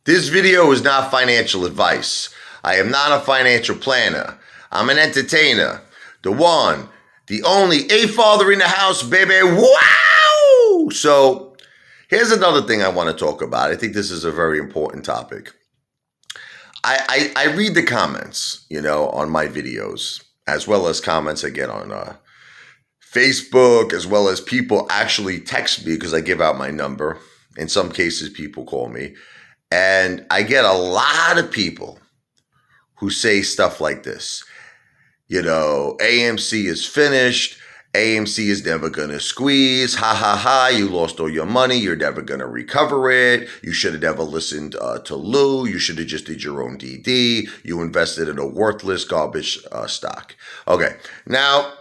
This video is not financial advice. I am not a financial planner. I'm an entertainer. The one, the only, a father in the house, baby. Wow! So here's another thing I want to talk about. I think this is a very important topic. I read the comments, on my videos, as well as comments I get on Facebook, as well as people actually text me because I give out my number. In some cases, people call me. And I get a lot of people who say stuff like this. AMC is finished. AMC is never going to squeeze. Ha, ha, ha. You lost all your money. You're never going to recover it. You should have never listened to Lou. You should have just did your own DD. You invested in a worthless garbage stock. Okay. Now,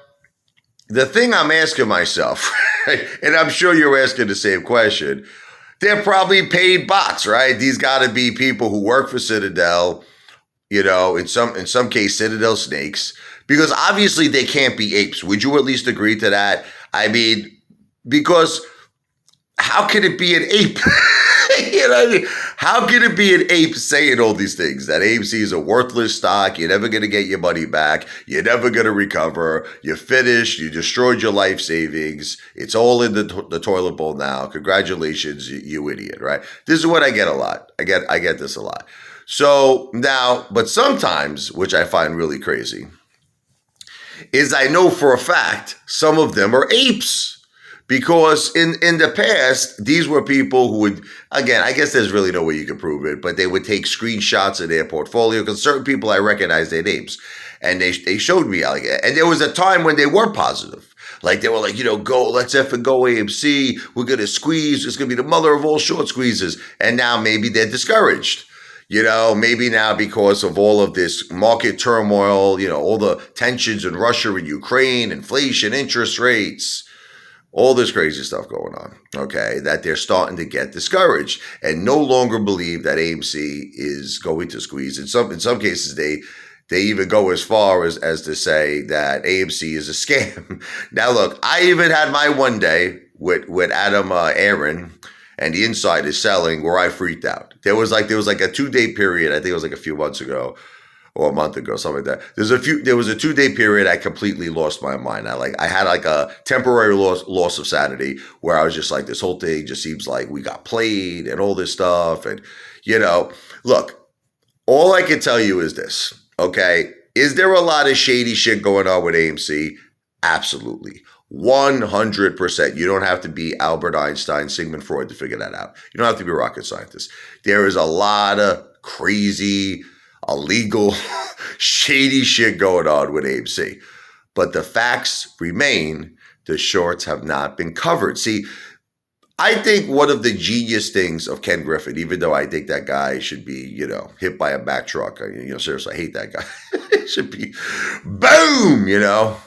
the thing I'm asking myself, and I'm sure you're asking the same question, they're probably paid bots, right? These got to be people who work for Citadel, in some case, Citadel snakes, because obviously they can't be apes. Would you at least agree to that? I mean, because how can it be an ape? How can it be an ape saying all these things? That AMC is a worthless stock. You're never going to get your money back. You're never going to recover. You're finished. You destroyed your life savings. It's all in the toilet bowl now. Congratulations, you idiot, right? This is what I get a lot. I get this a lot. So now, but sometimes, which I find really crazy, is I know for a fact some of them are apes. Because in the past, these were people who would, again, I guess there's really no way you can prove it, but they would take screenshots of their portfolio because certain people I recognize their names. And they showed me, and there was a time when they were positive. Like they were like, go, let's effing go AMC. We're going to squeeze. It's going to be the mother of all short squeezes. And now maybe they're discouraged. Maybe now because of all of this market turmoil, all the tensions in Russia and Ukraine, inflation, interest rates, all this crazy stuff going on, okay, that they're starting to get discouraged and no longer believe that AMC is going to squeeze. In some cases, they even go as far as to say that AMC is a scam. Now, look, I even had my one day with Adam Aaron and the Inside is selling where I freaked out. There was like a 2-day period. I think it was like a few months ago or a month ago, something like that. There was a 2-day period I completely lost my mind. I had like a temporary loss of sanity where I was just like, this whole thing just seems like we got played and all this stuff. And, look, all I can tell you is this, okay? Is there a lot of shady shit going on with AMC? Absolutely. 100%. You don't have to be Albert Einstein, Sigmund Freud to figure that out. You don't have to be a rocket scientist. There is a lot of crazy, illegal, shady shit going on with AMC. But the facts remain, the shorts have not been covered. See, I think one of the genius things of Ken Griffin, even though I think that guy should be, hit by a Mack truck. Seriously, I hate that guy. It should be boom,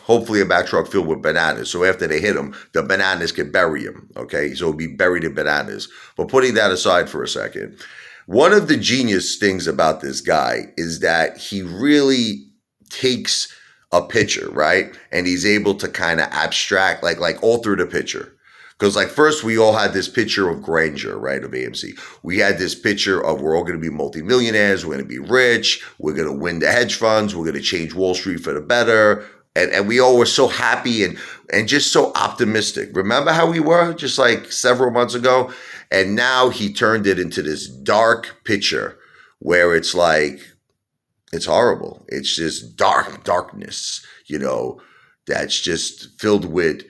hopefully a Mack truck filled with bananas. So after they hit him, the bananas can bury him, okay? So he'll be buried in bananas. But putting that aside for a second, one of the genius things about this guy is that he really takes a picture, right? And he's able to kind of abstract, like alter the picture. Because first we all had this picture of grandeur, right, of AMC. We had this picture of we're all going to be multimillionaires, we're going to be rich, we're going to win the hedge funds, we're going to change Wall Street for the better. And we all were so happy and just so optimistic. Remember how we were just like several months ago? And now he turned it into this dark picture where it's like, it's horrible. It's just darkness, that's just filled with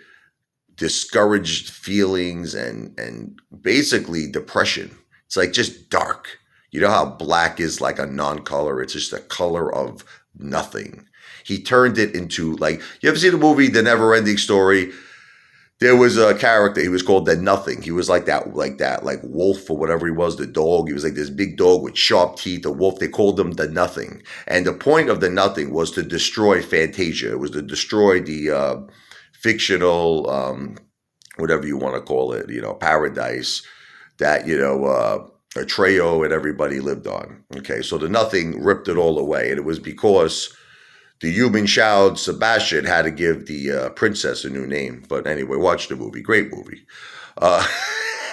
discouraged feelings and basically depression. It's like just dark. You know how black is like a non-color? It's just a color of nothing. He turned it into you ever see the movie The Never Ending Story? There was a character, he was called the Nothing. He was like wolf or whatever he was, the dog. He was like this big dog with sharp teeth, a wolf. They called him the Nothing. And the point of the Nothing was to destroy Fantasia. It was to destroy the fictional, whatever you want to call it, paradise that, Atreyu and everybody lived on. Okay, so the Nothing ripped it all away. And it was because the human child, Sebastian, had to give the princess a new name. But anyway, watch the movie. Great movie.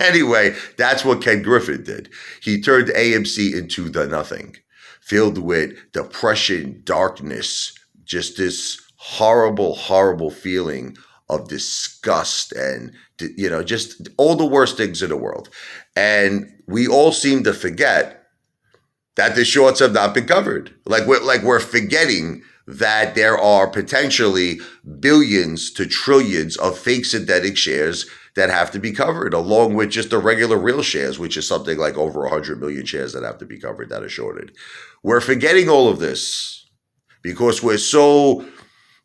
Anyway, that's what Ken Griffin did. He turned AMC into the nothing, filled with depression, darkness, just this horrible, horrible feeling of disgust and, just all the worst things in the world. And we all seem to forget that the shorts have not been covered. We're forgetting that there are potentially billions to trillions of fake synthetic shares that have to be covered, along with just the regular real shares, which is something like over 100 million shares that have to be covered that are shorted. We're forgetting all of this because we're so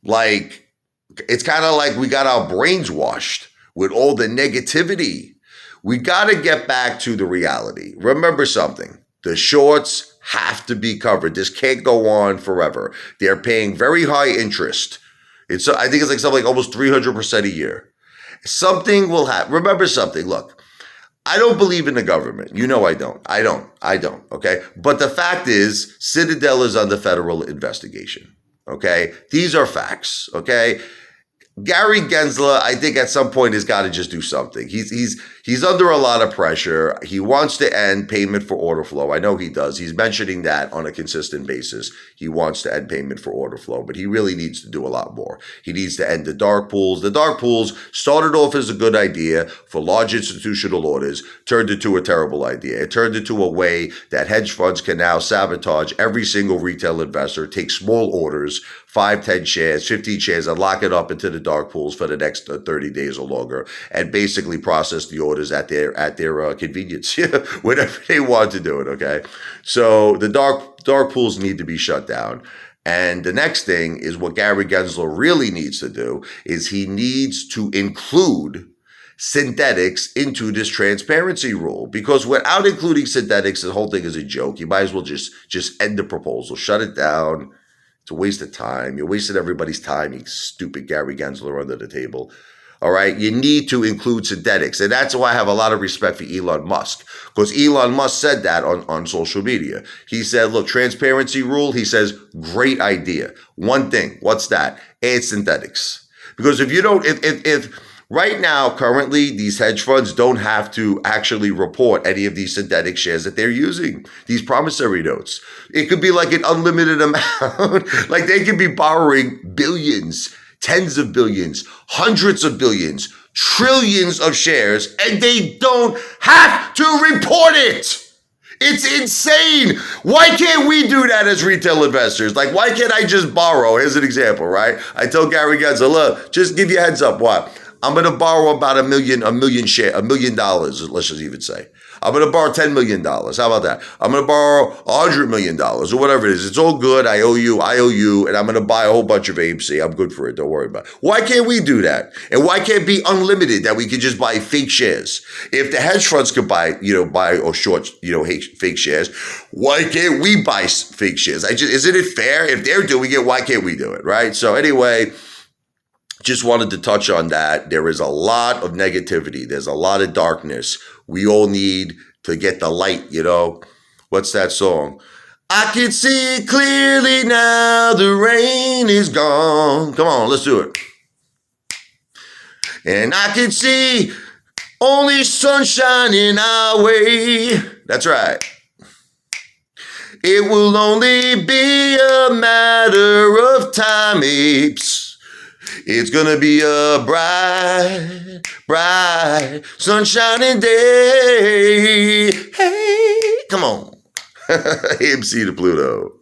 it's kind of like we got our brains washed with all the negativity. We got to get back to the reality. Remember something. The shorts have to be covered. This can't go on forever. They're paying very high interest. I think it's like something like almost 300% a year. Something will happen. Remember something. Look, I don't believe in the government. You know I don't. I don't. Okay? But the fact is, Citadel is under federal investigation. Okay? These are facts. Okay? Gary Gensler, I think at some point has got to just do something. He's under a lot of pressure. He wants to end payment for order flow. I know he does. He's mentioning that on a consistent basis. He wants to end payment for order flow, but he really needs to do a lot more. He needs to end the dark pools. The dark pools started off as a good idea for large institutional orders, turned into a terrible idea. It turned into a way that hedge funds can now sabotage every single retail investor, take small orders, 5, 10 shares, 15 shares, and lock it up into the dark pools for the next 30 days or longer, and basically process the orders at their convenience, whenever they want to do it. Okay, so the dark pools need to be shut down. And the next thing is what Gary Gensler really needs to do is he needs to include synthetics into this transparency rule, because without including synthetics, the whole thing is a joke. You might as well just end the proposal, shut it down. It's a waste of time. You're wasting everybody's time, you stupid Gary Gensler under the table. All right, you need to include synthetics. And that's why I have a lot of respect for Elon Musk, because Elon Musk said that on social media. He said, look, transparency rule, he says, great idea. One thing, what's that? Add synthetics. Because if right now, currently, these hedge funds don't have to actually report any of these synthetic shares that they're using, these promissory notes. It could be like an unlimited amount. Like they could be borrowing billions, tens of billions, hundreds of billions, trillions of shares, and they don't have to report it. It's insane. Why can't we do that as retail investors? Like, why can't I just borrow? Here's an example, right? I told Gary Gensler, look, just give you a heads up, what? I'm going to borrow about $1 million, let's just even say. I'm going to borrow $10 million. How about that? I'm going to borrow $100 million or whatever it is. It's all good. I owe you, and I'm going to buy a whole bunch of AMC. I'm good for it. Don't worry about it. Why can't we do that? And why can't it be unlimited that we can just buy fake shares? If the hedge funds could buy or short, fake shares, why can't we buy fake shares? Isn't it fair? If they're doing it, why can't we do it, right? So anyway, just wanted to touch on that. There is a lot of negativity. There's a lot of darkness. We all need to get the light, What's that song? I can see clearly now, the rain is gone. Come on, let's do it. And I can see only sunshine in our way. That's right. It will only be a matter of time, apes. It's gonna be a bright, bright, sunshining day. Hey, come on. AMC to Pluto.